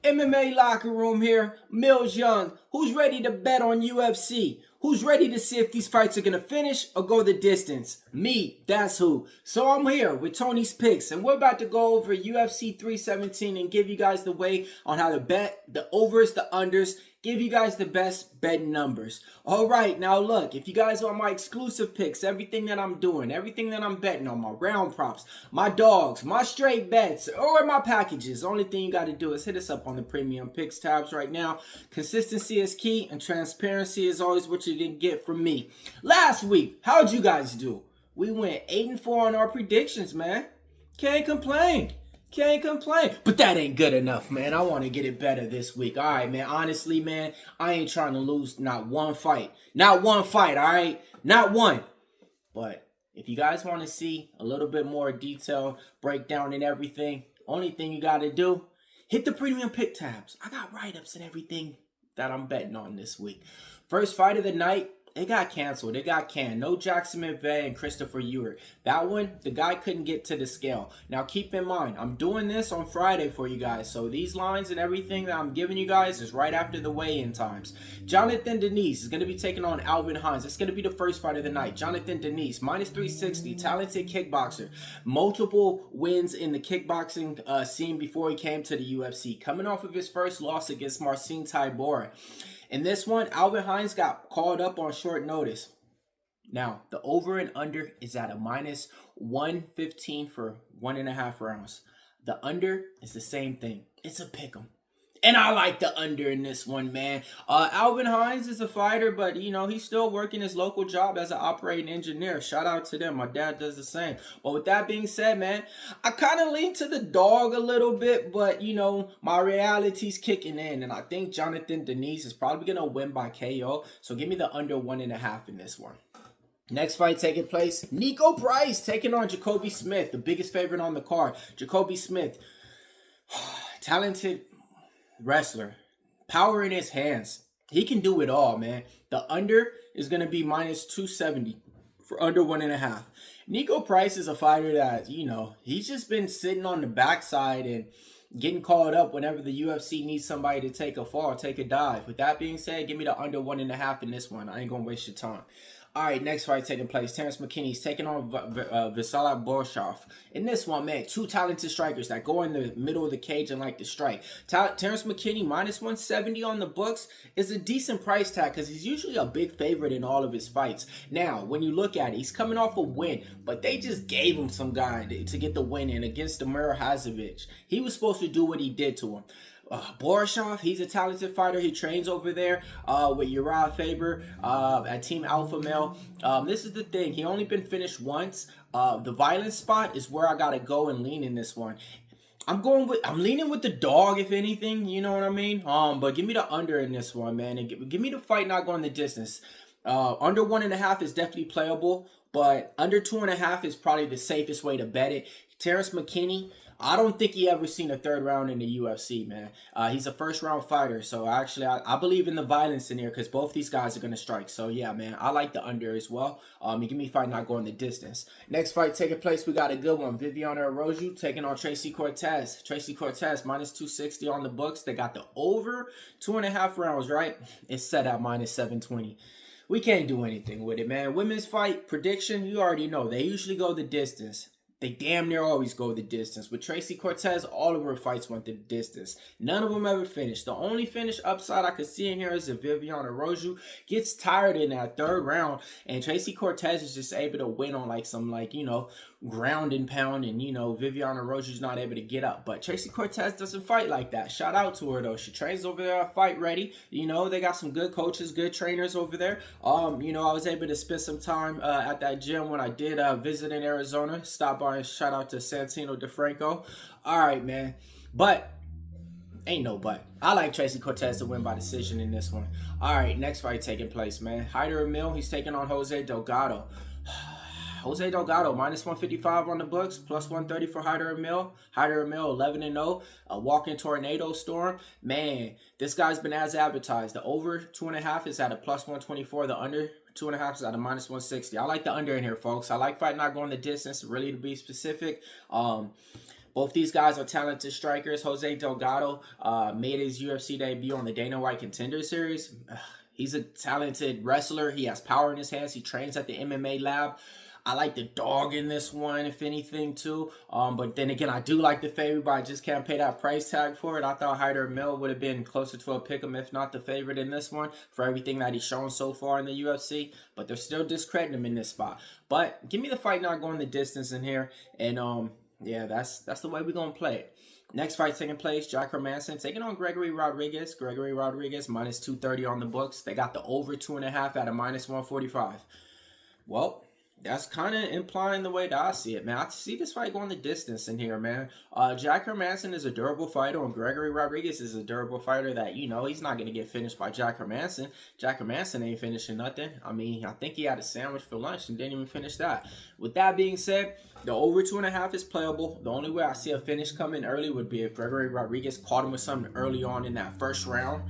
MMA locker room here. Millz Young. Who's ready to bet on UFC? Who's ready to see if these fights are going to finish or go the distance? Me, that's who. So I'm here with Tony's Picks, and we're about to go over UFC 317 and give you guys the way on how to bet, the overs, the unders, give you guys the best betting numbers. All right, now look, if you guys want my exclusive picks, everything that I'm doing, everything that I'm betting on, my round props, my dogs, my straight bets, or my packages, the only thing you got to do is hit us up on the premium picks tabs right now. Consistency is key, and transparency is always what you're going to get from me. Last week, how'd you guys do? We went 8-4 on our predictions, man. Can't complain. Can't complain. But that ain't good enough, man. I want to get it better this week. All right, man. Honestly, man, I ain't trying to lose not one fight. Not one fight, all right? Not one. But if you guys want to see a little bit more detailed breakdown and everything, only thing you got to do, hit the premium pick tabs. I got write-ups and everything that I'm betting on this week. First fight of the night. It got canceled. It got canned. No Jackson McVeigh and Christopher Ewart. That one, the guy couldn't get to the scale. Now, keep in mind, I'm doing this on Friday for you guys. So these lines and everything that I'm giving you guys is right after the weigh-in times. J.Diniz is going to be taking on A.Hines. It's going to be the first fight of the night. J.Diniz, minus 360, talented kickboxer. Multiple wins in the kickboxing scene before he came to the UFC. Coming off of his first loss against Marcin Tybura. In this one, A.Hines got called up on short notice. Now, the over and under is at a minus 115 for 1.5 rounds. The under is the same thing. It's a pick'em. And I like the under in this one, man. A.Hines is a fighter, but, you know, he's still working his local job as an operating engineer. Shout out to them. My dad does the same. But with that being said, man, I kind of lean to the dog a little bit, but, you know, my reality's kicking in. And I think J.Diniz is probably going to win by KO. So give me the under 1.5 in this one. Next fight taking place, Nico Price taking on Jacoby Smith, the biggest favorite on the card. Jacoby Smith, talented wrestler, power in his hands. He can do it all, man. The under is going to be minus 270 for under 1.5. Nico Price is a fighter that, you know, he's just been sitting on the backside and getting called up whenever the UFC needs somebody to take a fall, take a dive. With that being said, give me the under 1.5 in this one. I ain't going to waste your time. All right, next fight taking place. Terrence McKinney's taking on Vasily Borshchev. In this one, man, two talented strikers that go in the middle of the cage and like to strike. Terrence McKinney, minus 170 on the books, is a decent price tag because he's usually a big favorite in all of his fights. Now, when you look at it, he's coming off a win, but they just gave him some guy to get the win in against Amir Hazovich. He was supposed to do what he did to him. Borshchev, he's a talented fighter. He trains over there with Uriah Faber at Team Alpha Male. This is the thing. He only been finished once. The violence spot is where I got to go and lean in this one. I'm leaning with the dog, if anything. You know what I mean? But give me the under in this one, man. And give me the fight not going the distance. Under 1.5 is definitely playable, but under 2.5 is probably the safest way to bet it. Terrence McKinney, I don't think he ever seen a third round in the UFC, man. He's a first round fighter. So actually, I believe in the violence in here because both these guys are going to strike. So yeah, man, I like the under as well. You give me a fight not going the distance. Next fight taking place, we got a good one. Viviana Araujo taking on Tracy Cortez. Tracy Cortez, minus 260 on the books. They got the over 2.5 rounds, right? It's set at minus 720. We can't do anything with it, man. Women's fight prediction, you already know. They usually go the distance. They damn near always go the distance. With Tracy Cortez, all of her fights went the distance. None of them ever finished. The only finish upside I could see in here is if Viviana Araujo gets tired in that third round and Tracy Cortez is just able to win on like some, like, you know, ground and pound, and, you know, Viviana Araujo's not able to get up. But Tracy Cortez doesn't fight like that. Shout out to her, though. She trains over there at Fight Ready. You know, they got some good coaches, good trainers over there. You know, I was able to spend some time at that gym when I did visit in Arizona. Stop by and shout out to Santino DeFranco. All right, man. But ain't no but. I like Tracy Cortez to win by decision in this one. All right, next fight taking place, man. Amil, he's taking on Jose Delgado. Jose Delgado, minus 155 on the books, plus 130 for Amil. Amil, 11-0, a walking tornado storm. Man, this guy's been as advertised. The over 2.5 is at a plus 124. The under 2.5 is at a minus 160. I like the under in here, folks. I like fight not going the distance, really, to be specific. Both these guys are talented strikers. Jose Delgado made his UFC debut on the Dana White Contender Series. He's a talented wrestler. He has power in his hands. He trains at the MMA lab. I like the dog in this one, if anything, too. But then again, I do like the favorite, but I just can't pay that price tag for it. I thought Hyder Amil would have been closer to a pick'em, if not the favorite in this one, for everything that he's shown so far in the UFC. But they're still discrediting him in this spot. But give me the fight not going the distance in here. And yeah, that's the way we're gonna play it. Next fight taking place, Jack Hermansson taking on Gregory Rodrigues. Gregory Rodrigues minus 230 on the books. They got the over 2.5 at a minus 145. Well, that's kind of implying the way that I see it, man. I see this fight going the distance in here, man. Jack Hermansson is a durable fighter, and Gregory Rodrigues is a durable fighter that, you know, he's not going to get finished by Jack Hermansson. Jack Hermansson ain't finishing nothing. I mean, I think he had a sandwich for lunch and didn't even finish that. With that being said, the over 2.5 is playable. The only way I see a finish coming early would be if Gregory Rodrigues caught him with something early on in that first round.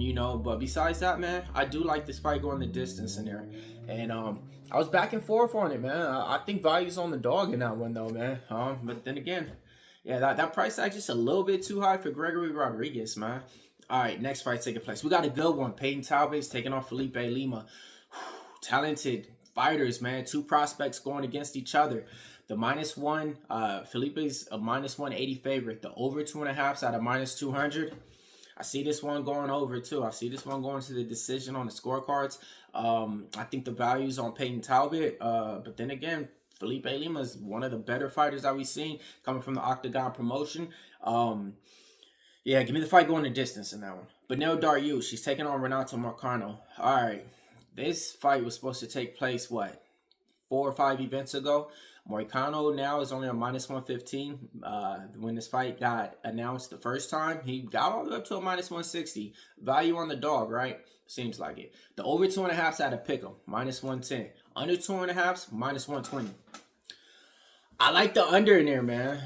You know, but besides that, man, I do like this fight going the distance in there. And I was back and forth on it, man. I think value's on the dog in that one, though, man. But then again, yeah, that price tag just a little bit too high for Gregory Rodrigues, man. All right, next fight taking place. We got a good one. Peyton Talbott taking on Felipe Lima. Talented fighters, man. Two prospects going against each other. The minus one, Felipe's a minus 180 favorite. The over 2.5's at a minus 200. I see this one going over too. I see this one going to the decision on the scorecards. I think the value's on Peyton Talbott. But then again, Felipe Lima is one of the better fighters that we've seen coming from the Octagon promotion. Yeah, give me the fight going the distance in that one. But now Dariush, she's taking on Renato Moicano. All right, this fight was supposed to take place, what, 4 or 5 events ago? Moicano now is only a minus 115. When this fight got announced the first time, he got all the way up to a minus 160. Value on the dog, right? Seems like it. The over 2.5's at a pick'em, minus 110. Under 2.5's, minus 120. I like the under in there, man.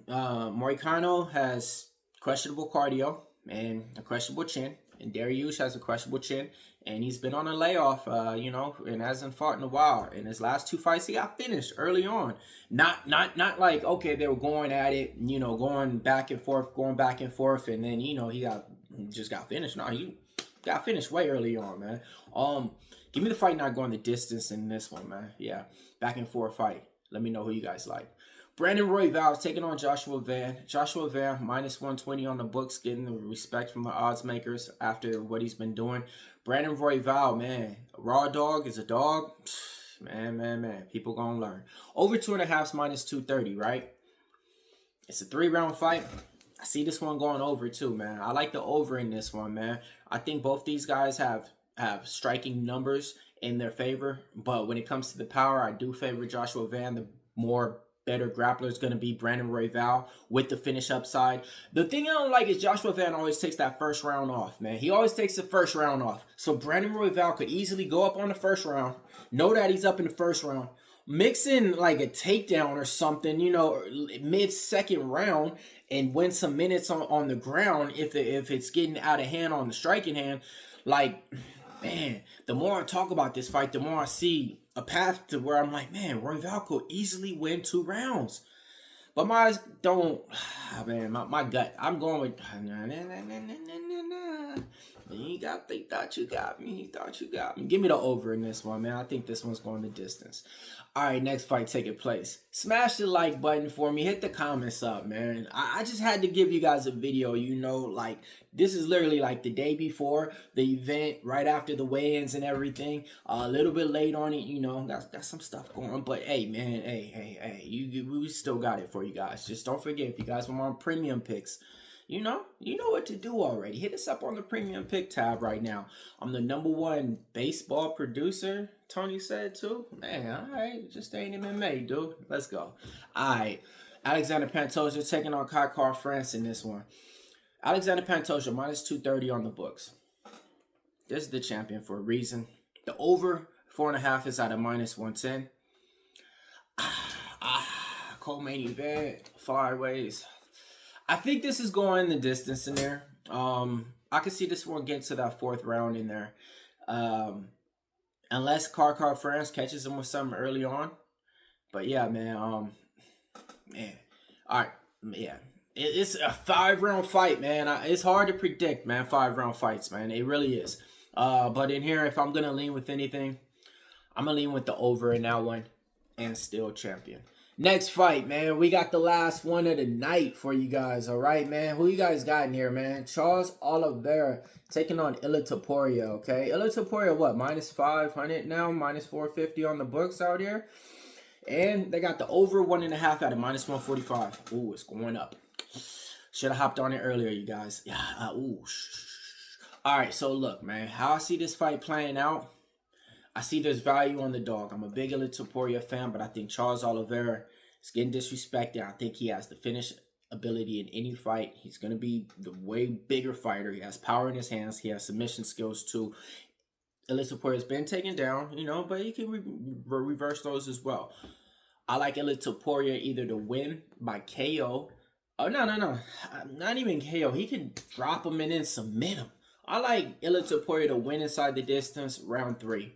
Moicano has questionable cardio and a questionable chin. And Dariush has a questionable chin. And he's been on a layoff, you know, and hasn't fought in a while. In his last 2 fights, he got finished early on. Not like, okay, they were going at it, you know, going back and forth, and then, you know, he just got finished. No, he got finished way early on, man. Give me the fight not going the distance in this one, man. Yeah, back and forth fight. Let me know who you guys like. Brandon Royval is taking on Joshua Van. Joshua Van, minus 120 on the books, getting the respect from the odds makers after what he's been doing. Brandon Royval, man, raw dog is a dog. Man, people gonna learn. Over 2.5's minus 230, right? It's a 3-round fight. I see this one going over too, man. I like the over in this one, man. I think both these guys have striking numbers in their favor, but when it comes to the power, I do favor Joshua Van. The more better grappler is going to be Brandon Royval with the finish upside. The thing I don't like is Joshua Van always takes that first round off, man. He always takes the first round off. So Brandon Royval could easily go up on the first round, know that he's up in the first round, mix in like a takedown or something, you know, mid-second round, and win some minutes on the ground if it's getting out of hand on the striking hand. Like, man, the more I talk about this fight, the more I see a path to where I'm like, man, Royval could easily win 2 rounds. But my eyes don't, man, my gut, I'm going with, he thought you got me. Give me the over in this one, man. I think this one's going the distance. All right, next fight taking place. Smash the like button for me. Hit the comments up, man. I just had to give you guys a video, you know, like, this is literally like the day before the event, right after the weigh-ins and everything. A little bit late on it, you know, got some stuff going on. But, hey, man, hey, we still got it for you guys. Just don't forget, if you guys want my premium picks, you know what to do already. Hit us up on the premium pick tab right now. I'm the #1 baseball producer, Tony said too. Man, all right, just ain't MMA, dude. Let's go. All right, Alexander Pantoja taking on Kai France in this one. Alexander Pantoja, minus 230 on the books. This is the champion for a reason. The over 4.5 is at a minus 110. Co-main event, flyaways. I think this is going the distance in there. I can see this one getting to that 4th round in there. Unless Car France catches him with something early on. But yeah, man. Man. All right. Yeah. It's a 5-round fight, man. It's hard to predict, man, 5-round fights, man. It really is. But in here, if I'm going to lean with anything, I'm going to lean with the over in that one and still champion. Next fight, man. We got the last one of the night for you guys, all right, man? Who you guys got in here, man? Charles Oliveira taking on Topuria, okay? Topuria, what, minus 500 now? Minus 450 on the books out here? And they got the over 1.5 at a minus 145. Ooh, it's going up. Should have hopped on it earlier, you guys. Yeah, ooh. All right, so look, man. How I see this fight playing out, I see there's value on the dog. I'm a big Topuria fan, but I think Charles Oliveira is getting disrespected. I think he has the finish ability in any fight. He's going to be the way bigger fighter. He has power in his hands. He has submission skills, too. Topuria has been taken down, you know, but he can reverse those as well. I like Topuria either to win by KO. Oh, no. Not even KO. He can drop him and then submit him. I like Topuria to win inside the distance, round 3.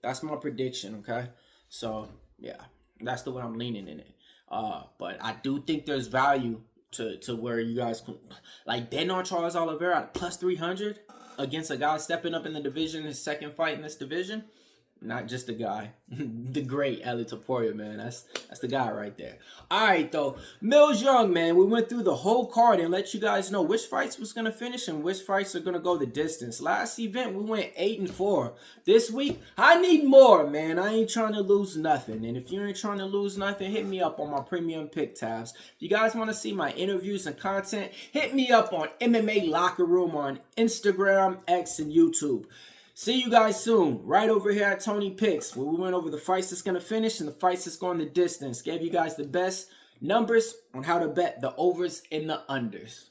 That's my prediction, okay? So, yeah, that's the way I'm leaning in it. But I do think there's value to where you guys can, like, betting on Charles Oliveira at plus 300 against a guy stepping up in the division, his second fight in this division. Not just the guy, the great Topuria, man. That's the guy right there. All right, though. Millz Young, man. We went through the whole card and let you guys know which fights was going to finish and which fights are going to go the distance. Last event, we went 8-4. This week, I need more, man. I ain't trying to lose nothing. And if you ain't trying to lose nothing, hit me up on my premium pick tabs. If you guys want to see my interviews and content, hit me up on MMA Locker Room on Instagram, X, and YouTube. See you guys soon, right over here at Tony Picks, where we went over the fights that's going to finish and the fights that's going the distance. Gave you guys the best numbers on how to bet the overs and the unders.